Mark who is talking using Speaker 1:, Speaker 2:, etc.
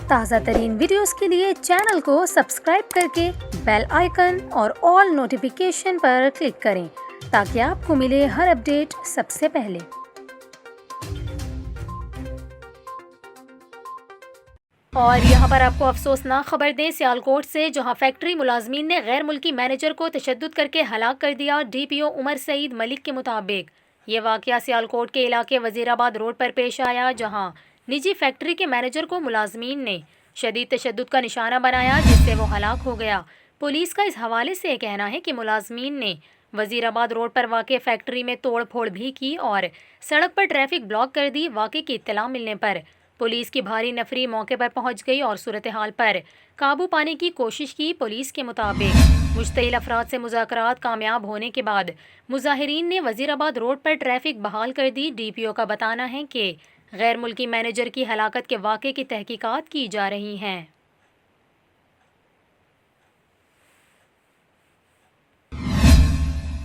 Speaker 1: تازہ ترین ویڈیوز کے لیے چینل کو سبسکرائب کر کے بیل آئیکن اور آل نوٹیفیکیشن پر کلک کریں تاکہ آپ کو ملے ہر اپڈیٹ سب سے پہلے۔ اور یہاں پر آپ کو افسوسناک خبر دیں سیالکوٹ سے، جہاں فیکٹری ملازمین نے غیر ملکی مینیجر کو تشدد کر کے ہلاک کر دیا۔ ڈی پی او عمر سعید ملک کے مطابق یہ واقعہ سیالکوٹ کے علاقے وزیرآباد روڈ پر پیش آیا، جہاں نجی فیکٹری کے مینیجر کو ملازمین نے شدید تشدد کا نشانہ بنایا، جس سے وہ ہلاک ہو گیا۔ پولیس کا اس حوالے سے یہ کہنا ہے کہ ملازمین نے وزیرآباد روڈ پر واقع فیکٹری میں توڑ پھوڑ بھی کی اور سڑک پر ٹریفک بلاک کر دی۔ واقعے کی اطلاع ملنے پر پولیس کی بھاری نفری موقع پر پہنچ گئی اور صورتحال پر قابو پانے کی کوشش کی۔ پولیس کے مطابق مشتعل افراد سے مذاکرات کامیاب ہونے کے بعد مظاہرین نے وزیرآباد روڈ پر ٹریفک بحال کر دی۔ ڈی پی او کا بتانا ہے کہ غیر ملکی مینیجر کی ہلاکت کے واقعے کی تحقیقات کی جا رہی ہیں۔